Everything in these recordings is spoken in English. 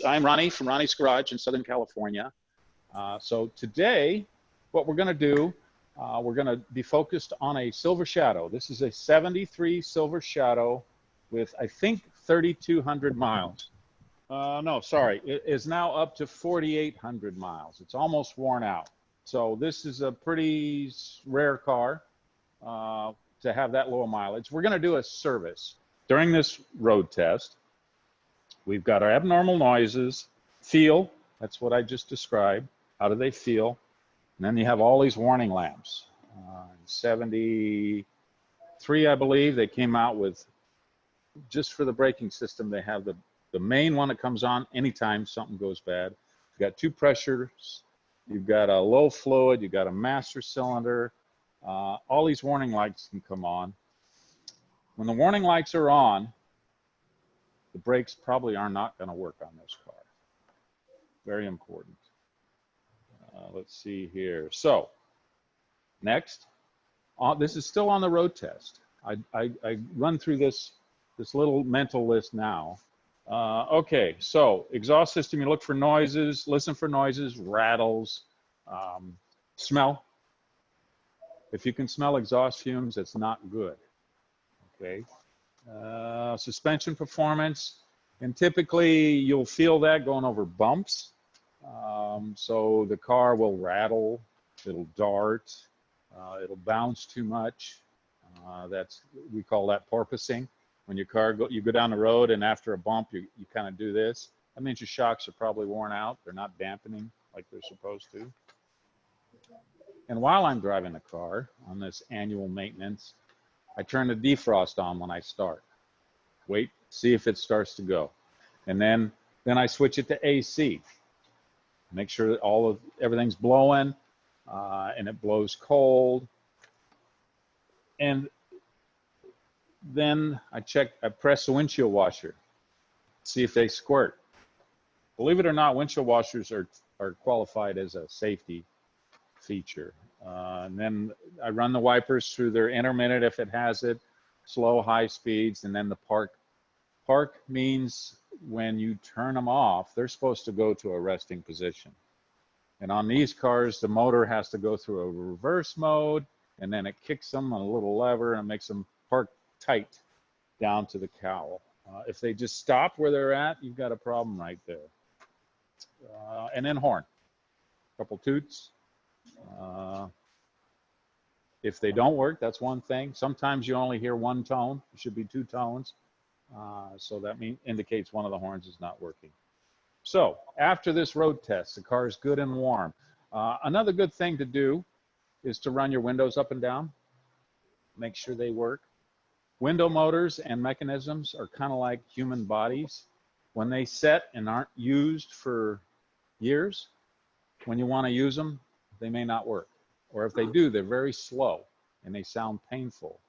I'm Ronnie from Ronnie's Garage in Southern California. So today, what we're going to do, we're going to be focused on a Silver Shadow. This is a 73 Silver Shadow with, I think, 3,200 miles. No, sorry, it is now up to 4,800 miles. It's almost worn out. So this is a pretty rare car to have that low mileage. We're going to do a service. During this road test, we've got our abnormal noises, feel, that's what I just described. How do they feel? And then you have all these warning lamps. 73, I believe, they came out with, just for the braking system, they have the main one that comes on anytime something goes bad. You've got two pressures, you've got a low fluid, you've got a master cylinder. All these warning lights can come on. When the warning lights are on, the brakes probably are not going to work on this car. Very important. Let's see here. So, next, this is still on the road test. I run through this little mental list now. Okay, so exhaust system, you look for noises, listen for noises, rattles, smell. If you can smell exhaust fumes, it's not good. Okay. Suspension performance, and typically you'll feel that going over bumps. So the car will rattle, it'll dart, it'll bounce too much. We call that porpoising. When your car you go down the road and after a bump you kind of do this. That means your shocks are probably worn out. They're not dampening like they're supposed to. And while I'm driving the car on this annual maintenance, I turn the defrost on when I start. Wait, see if it starts to go. And then I switch it to AC. Make sure that everything's blowing and it blows cold. And then I press the windshield washer, see if they squirt. Believe it or not, windshield washers are qualified as a safety feature. And then I run the wipers through their intermittent if it has it, slow, high speeds, and then the park. Park means when you turn them off, they're supposed to go to a resting position. And on these cars, the motor has to go through a reverse mode, and then it kicks them on a little lever and makes them park tight down to the cowl. If they just stop where they're at, you've got a problem right there. And then horn, a couple toots. If they don't work, that's one thing. Sometimes you only hear one tone. It should be two tones. So that indicates one of the horns is not working. So after this road test, the car is good and warm. Another good thing to do is to run your windows up and down. Make sure they work. Window motors and mechanisms are kind of like human bodies. When they set and aren't used for years, when you want to use them, they may not work. Or if they do, they're very slow and they sound painful.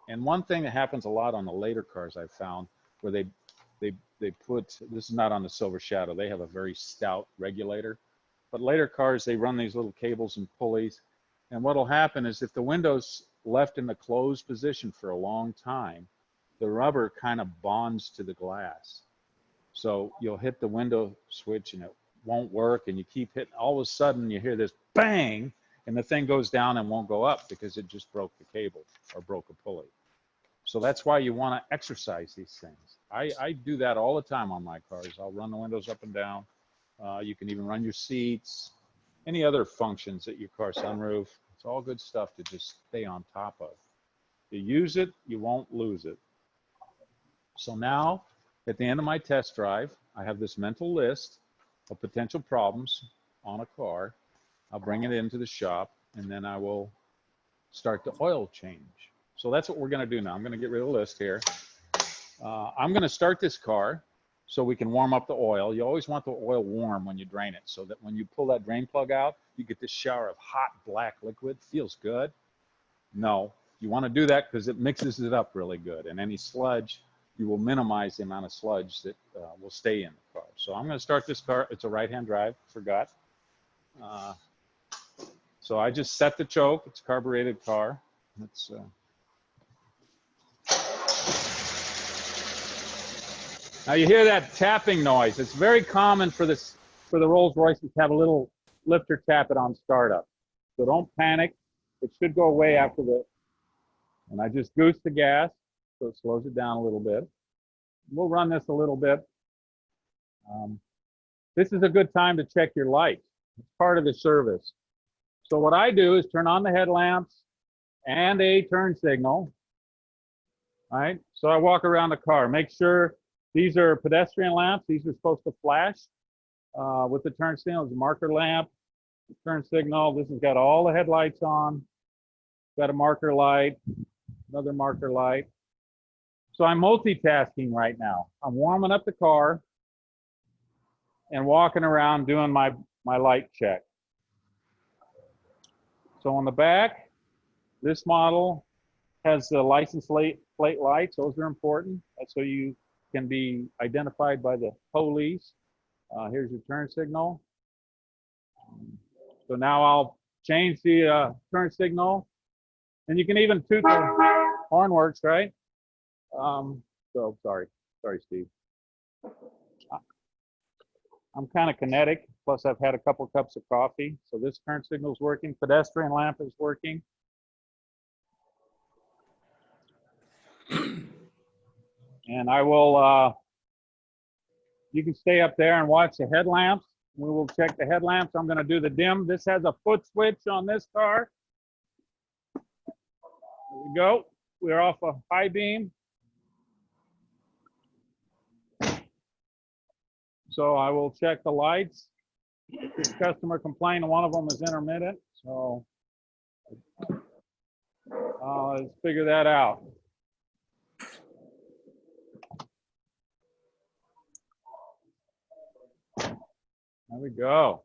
And one thing that happens a lot on the later cars I've found, where they put, this is not on the Silver Shadow, they have a very stout regulator. But later cars, they run these little cables and pulleys. And what'll happen is if the window's left in the closed position for a long time, the rubber kind of bonds to the glass. So you'll hit the window switch and it won't work, and you keep hitting, all of a sudden you hear this bang, and the thing goes down and won't go up because it just broke the cable or broke a pulley. So that's why you want to exercise these things. I do that all the time on my cars. I'll run the windows up and down. You can even run your seats, any other functions at your car, sunroof. It's all good stuff to just stay on top of. You use it, you won't lose it. So now, at the end of my test drive, I have this mental list of potential problems on a car. I'll bring it into the shop, and then I will start the oil change. So that's what we're going to do now. I'm going to get rid of the list here. I'm going to start this car so we can warm up the oil. You always want the oil warm when you drain it, so that when you pull that drain plug out, you get this shower of hot black liquid. Feels good. No, you want to do that because it mixes it up really good, and any sludge, you will minimize the amount of sludge that will stay in the car. So I'm going to start this car. It's a right-hand drive, forgot. So I just set the choke. It's a carbureted car. Let's Now you hear that tapping noise. It's very common for this, for the Rolls-Royces to have a little lifter tap it on startup. So don't panic. It should go away after the, and I just goose the gas, so it slows it down a little bit. We'll run this a little bit. This is a good time to check your lights. It's part of the service. So what I do is turn on the headlamps and a turn signal. All right, so I walk around the car, make sure these are pedestrian lamps. These are supposed to flash with the turn signal. It's a marker lamp, turn signal. This has got all the headlights on. Got a marker light, another marker light. So I'm multitasking right now. I'm warming up the car and walking around doing my light check. So on the back, this model has the license plate lights. Those are important. That's so you can be identified by the police. Here's your turn signal. So now I'll change the turn signal. And you can even toot the horn works, right? So sorry, Steve. I'm kind of kinetic, plus I've had a couple cups of coffee. So this turn signal is working, pedestrian lamp is working. And I will, you can stay up there and watch the headlamps. We will check the headlamps. I'm gonna do the dim. This has a foot switch on this car. There we go. We're off a high beam. So I will check the lights. This customer complained one of them is intermittent. So let's figure that out. There we go.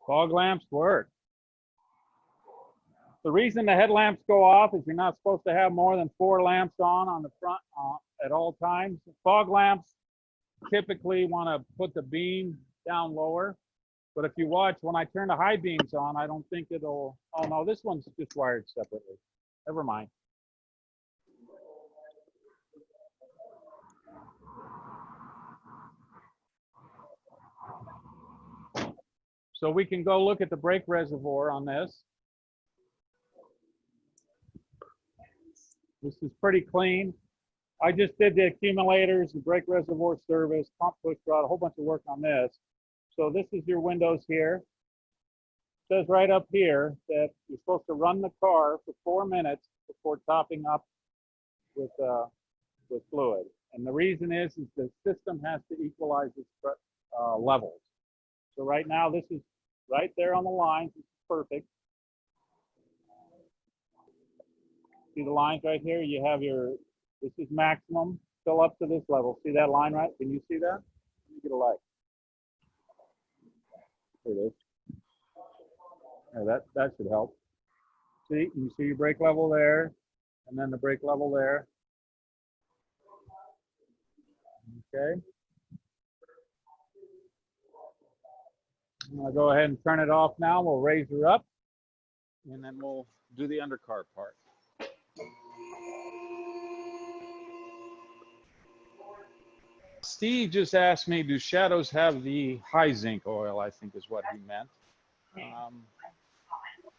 Fog lamps work. The reason the headlamps go off is you're not supposed to have more than 4 lamps on the front at all times. Fog lamps typically want to put the beam down lower. But if you watch, when I turn the high beams on, I don't think it'll, oh no, this one's just wired separately. Never mind. So we can go look at the brake reservoir on this. This is pretty clean. I just did the accumulators, the brake reservoir service, pump push rod, a whole bunch of work on this. So this is your windows here. It says right up here that you're supposed to run the car for 4 minutes before topping up with fluid. And the reason is the system has to equalize its levels. So right now, this is right there on the line. This is perfect. See the lines right here? You have your, this is maximum, fill up to this level. See that line right? Can you see that? Let me get a light. There it is. Yeah, that should help. See, you see your brake level there, and then the brake level there. Okay. I'm gonna go ahead and turn it off now. We'll raise her up, and then we'll do the undercar part. Steve just asked me, do shadows have the high zinc oil? I think is what he meant.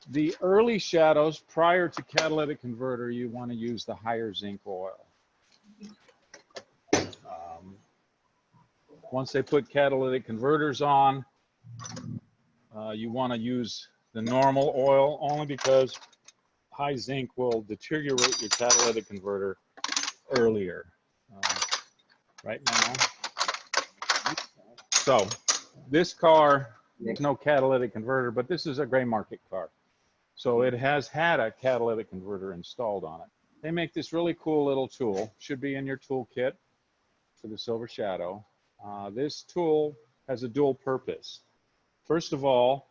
The early shadows prior to catalytic converter, you want to use the higher zinc oil. Once they put catalytic converters on, you want to use the normal oil only because high zinc will deteriorate your catalytic converter earlier. Right now. So this car, no catalytic converter, but this is a gray market car. So it has had a catalytic converter installed on it. They make this really cool little tool, should be in your toolkit for the Silver Shadow. This tool has a dual purpose. First of all,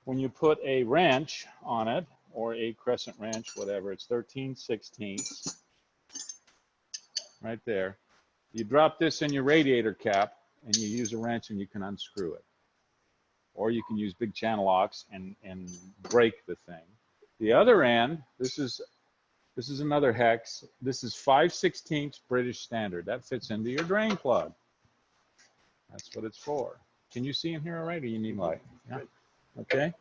when you put a wrench on it, or a crescent wrench, whatever, it's 13/16 right there. You drop this in your radiator cap and you use a wrench and you can unscrew it. Or you can use big channel locks and break the thing. The other end, this is This is another hex. This is 5/16 British Standard. That fits into your drain plug. That's what it's for. Can you see in here all right, or you need light? Yeah. Okay.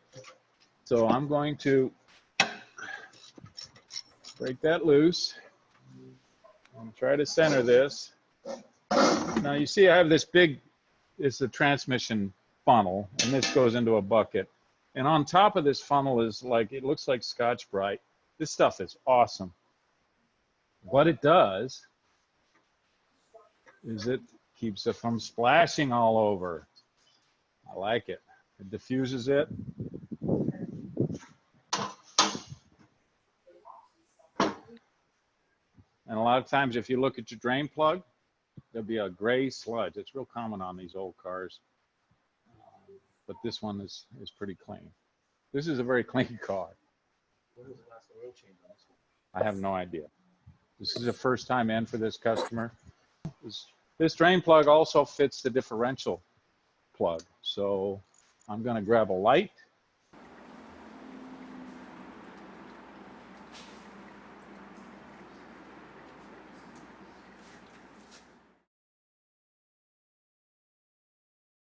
So I'm going to break that loose and try to center this. Now you see I have this big, it's a transmission funnel, and this goes into a bucket. And on top of this funnel is like, it looks like Scotch-Brite. This stuff is awesome. What it does is it keeps it from splashing all over. I like it. It diffuses it. And a lot of times if you look at your drain plug, there'll be a gray sludge. It's real common on these old cars. But this one is pretty clean. This is a very clean car. When was the last oil change on this one? I have no idea. This is a first time in for this customer. This drain plug also fits the differential plug. So I'm going to grab a light